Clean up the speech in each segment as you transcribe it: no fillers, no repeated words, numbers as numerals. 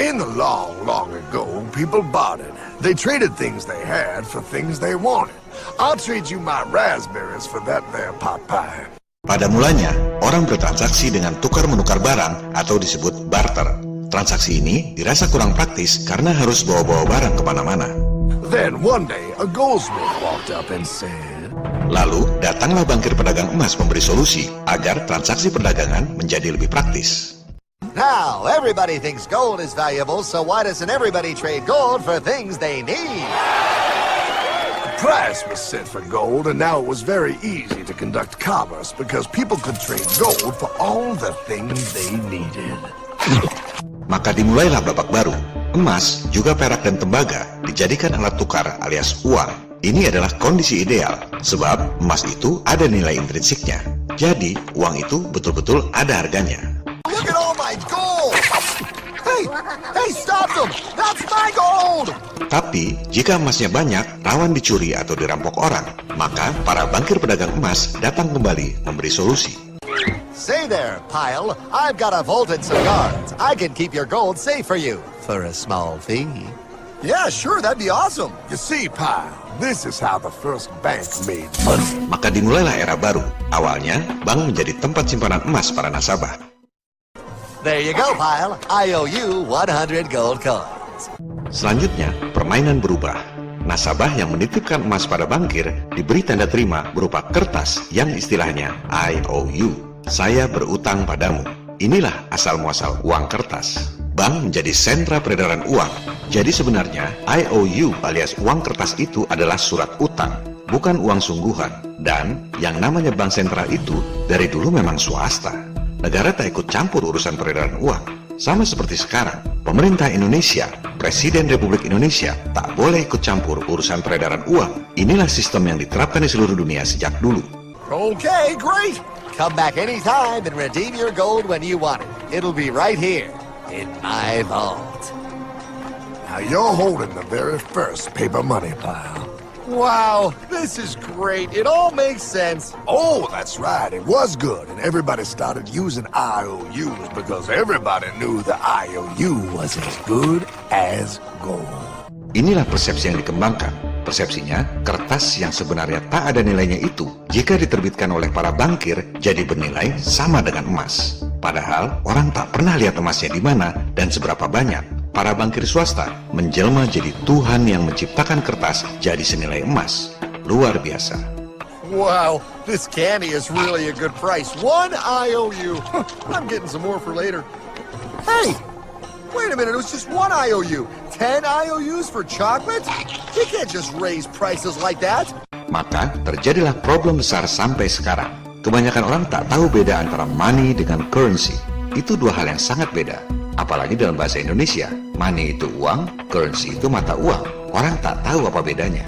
In the long, long ago, people bartered. They traded things they had for things they wanted. I'll trade you my raspberries for that there pot pie. Pada mulanya, orang bertransaksi dengan tukar-menukar barang atau disebut barter. Transaksi ini dirasa kurang praktis karena harus bawa-bawa barang kemana-mana. Then one day, a goldsmith walked up and said, Lalu, datanglah bankir pedagang emas memberi solusi agar transaksi perdagangan menjadi lebih praktis. Now, everybody thinks gold is valuable, so why doesn't everybody trade gold for things they need? the price was set for gold, and now it was very easy to conduct commerce because people could trade gold for all the things they needed. Maka dimulailah babak baru. Emas, juga perak dan tembaga dijadikan alat tukar alias uang. Ini adalah kondisi ideal, sebab emas itu ada nilai intrinsiknya. Jadi, uang itu betul-betul ada harganya. Look at all my gold! Hey, stop them! That's my gold! Tapi, jika emasnya banyak, rawan dicuri atau dirampok orang. Maka, para bankir pedagang emas datang kembali memberi solusi. Say there, Pile, I've got a vault and some guards. I can keep your gold safe for you, for a small fee. Yeah, sure, that'd be awesome. You see, Pyle, this is how the first bank made money. Maka dimulailah era baru. Awalnya, bank menjadi tempat simpanan emas para nasabah. There you go, Pile. I owe you 100 gold coins. Selanjutnya, permainan berubah. Nasabah yang menitipkan emas pada bankir diberi tanda terima berupa kertas yang istilahnya IOU. Saya berutang padamu. Inilah asal-muasal uang kertas. Bank menjadi sentra peredaran uang. Jadi sebenarnya IOU alias uang kertas itu adalah surat utang, bukan uang sungguhan. Dan yang namanya bank sentral itu dari dulu memang swasta. Negara tak ikut campur urusan peredaran uang. Sama seperti sekarang, pemerintah Indonesia, Presiden Republik Indonesia tak boleh ikut campur urusan peredaran uang. Inilah sistem yang diterapkan di seluruh dunia sejak dulu. Okay, great. Come back anytime and redeem your gold when you want it. It'll be right here in my vault. Now you're holding the very first paper money, Pile. Wow, this is great. It all makes sense. Oh, that's right. It was good, and everybody started using IOUs because everybody knew the IOU was as good as gold. Inilah persepsi yang dikembangkan. Persepsinya, kertas yang sebenarnya tak ada nilainya itu, jika diterbitkan oleh para bankir, jadi bernilai sama dengan emas. Padahal, orang tak pernah lihat emasnya di mana dan seberapa banyak. Para bankir swasta menjelma jadi Tuhan yang menciptakan kertas jadi senilai emas. Luar biasa. Wow, this candy is really a good price. 1 IOU. I'm getting some more for later. Hey, wait a minute, it was just 1 IOU. 10 IOUs for chocolate? You can't just raise prices like that. Maka terjadilah problem besar sampai sekarang. Kebanyakan orang tak tahu beda antara money dengan currency. Itu dua hal yang sangat beda. Apalagi dalam bahasa Indonesia, money itu uang, currency itu mata uang. Orang tak tahu apa bedanya.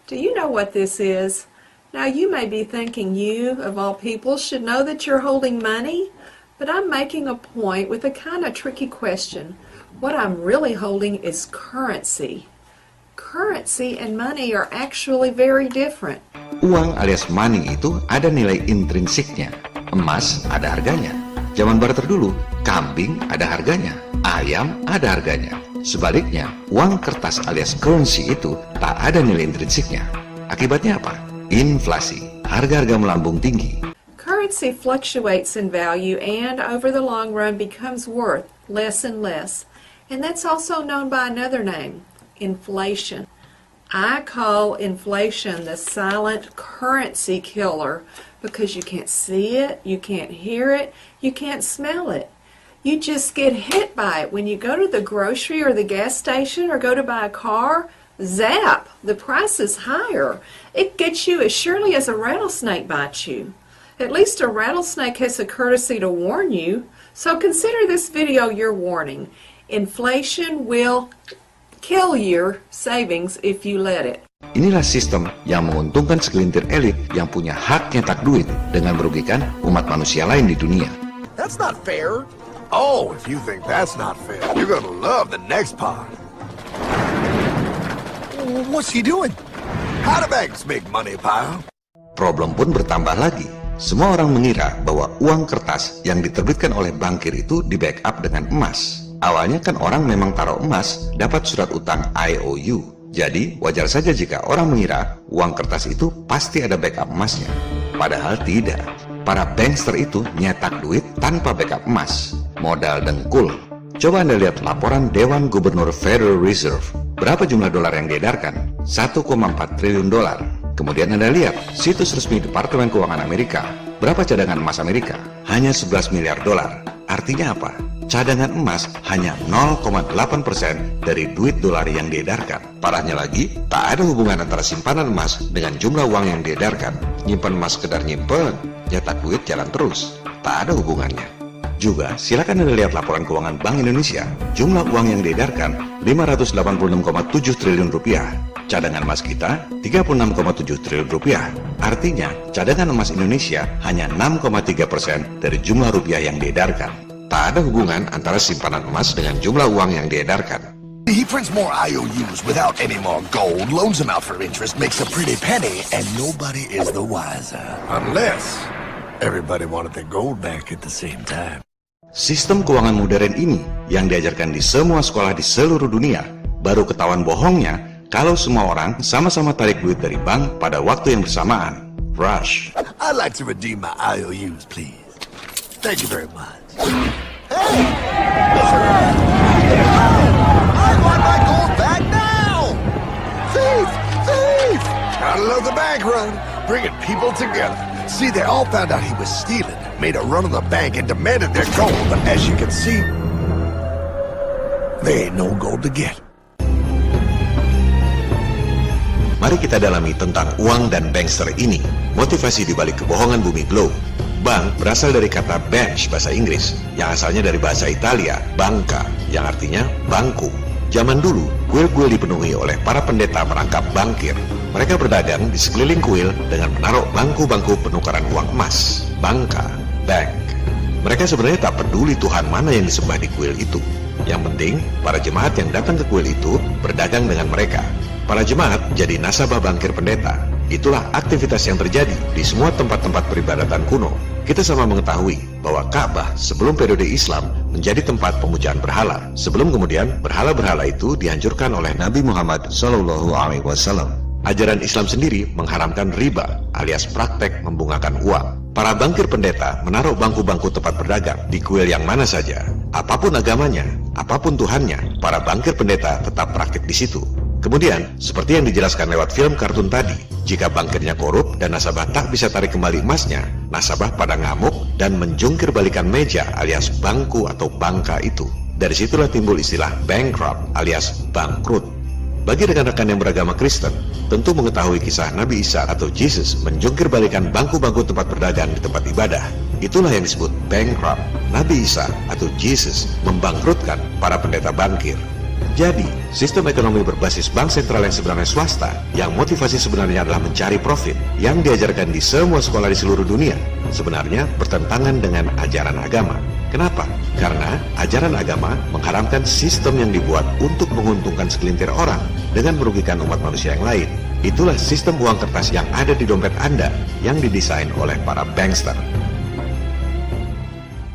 Do you know what this is? Now you may be thinking you, of all people, should know that you're holding money, but I'm making a point with a kind of tricky question. What I'm really holding is currency. Currency and money are actually very different. Uang alias money itu ada nilai intrinsiknya. Emas ada harganya. Zaman barter dulu, kambing ada harganya, ayam ada harganya. Sebaliknya, uang kertas alias currency itu tak ada nilai intrinsiknya. Akibatnya apa? Inflasi. Harga-harga melambung tinggi. Currency fluctuates in value and over the long run becomes worth less and less. And that's also known by another name, inflation. I call inflation the silent currency killer because you can't see it, you can't hear it, you can't smell it. You just get hit by it. When you go to the grocery or the gas station or go to buy a car, zap, the price is higher. It gets you as surely as a rattlesnake bites you. At least a rattlesnake has the courtesy to warn you. So consider this video your warning. Inflation will kill your savings if you let it. Inilah sistem yang menguntungkan segelintir elit yang punya hak nyetak duit dengan merugikan umat manusia lain di dunia. That's not fair. Oh, if you think that's not fair, you're gonna love the next part. What's he doing? How do banks make money, Pile? Problem pun bertambah lagi. Semua orang mengira bahwa uang kertas yang diterbitkan oleh bankir itu di backup dengan emas. Awalnya kan orang memang taruh emas, dapat surat utang IOU. Jadi wajar saja jika orang mengira uang kertas itu pasti ada backup emasnya. Padahal tidak. Para bankster itu nyetak duit tanpa backup emas. Modal dengkul. Coba Anda lihat laporan Dewan Gubernur Federal Reserve. Berapa jumlah dolar yang diedarkan? 1,4 triliun dolar. Kemudian Anda lihat situs resmi Departemen Keuangan Amerika. Berapa cadangan emas Amerika? Hanya 11 miliar dolar. Artinya apa? Cadangan emas hanya 0,8% dari duit dolar yang diedarkan. Parahnya lagi, tak ada hubungan antara simpanan emas dengan jumlah uang yang diedarkan. Nyimpan emas sekedar nyimpen, nyetak duit jalan terus. Tak ada hubungannya. Juga, silakan Anda lihat laporan keuangan Bank Indonesia. Jumlah uang yang diedarkan 586,7 triliun rupiah. Cadangan emas kita 36,7 triliun rupiah. Artinya, cadangan emas Indonesia hanya 6,3% dari jumlah rupiah yang diedarkan. Tak ada hubungan antara simpanan emas dengan jumlah uang yang diedarkan. He prints more IOUs without any more gold, loans them out for interest, makes a pretty penny, and nobody is the wiser. Unless everybody wanted their gold back at the same time. Sistem keuangan modern ini yang diajarkan di semua sekolah di seluruh dunia, baru ketahuan bohongnya kalau semua orang sama-sama tarik duit dari bank pada waktu yang bersamaan. Rush. I'd like to redeem my IOUs, please. Thank you very much. Hey! I want my gold back now! Thief! Thief! Gotta love the bank run, bringing people together. See, they all found out he was stealing, made a run on the bank, and demanded their gold. But as you can see, there ain't no gold to get. Mari kita dalami tentang uang dan bankster ini. Motivasi dibalik kebohongan bumi glow. Bank berasal dari kata bench bahasa Inggris, yang asalnya dari bahasa Italia, banca, yang artinya bangku. Zaman dulu, kuil-kuil dipenuhi oleh para pendeta merangkap bankir. Mereka berdagang di sekeliling kuil dengan menaruh bangku-bangku penukaran uang emas, banca, bank. Mereka sebenarnya tak peduli Tuhan mana yang disembah di kuil itu. Yang penting, para jemaat yang datang ke kuil itu berdagang dengan mereka. Para jemaat jadi nasabah bankir pendeta. Itulah aktivitas yang terjadi di semua tempat-tempat peribadatan kuno. Kita sama mengetahui bahwa Ka'bah sebelum periode Islam menjadi tempat pemujaan berhala. Sebelum kemudian berhala-berhala itu dihancurkan oleh Nabi Muhammad SAW. Ajaran Islam sendiri mengharamkan riba alias praktek membungakan uang. Para bankir pendeta menaruh bangku-bangku tempat berdagang di kuil yang mana saja. Apapun agamanya, apapun Tuhannya, para bankir pendeta tetap praktik di situ. Kemudian, seperti yang dijelaskan lewat film kartun tadi, jika bankirnya korup dan nasabah tak bisa tarik kembali emasnya, nasabah pada ngamuk dan menjungkir balikan meja alias bangku atau bangka itu. Dari situlah timbul istilah bankrupt alias bangkrut. Bagi rekan-rekan yang beragama Kristen, tentu mengetahui kisah Nabi Isa atau Jesus menjungkir balikan bangku-bangku tempat berdagang di tempat ibadah. Itulah yang disebut bankrupt. Nabi Isa atau Jesus membangkrutkan para pendeta bankir. Jadi, sistem ekonomi berbasis bank sentral yang sebenarnya swasta, yang motivasi sebenarnya adalah mencari profit, yang diajarkan di semua sekolah di seluruh dunia, sebenarnya bertentangan dengan ajaran agama. Kenapa? Karena ajaran agama mengharamkan sistem yang dibuat untuk menguntungkan segelintir orang dengan merugikan umat manusia yang lain. Itulah sistem uang kertas yang ada di dompet Anda yang didesain oleh para bankster.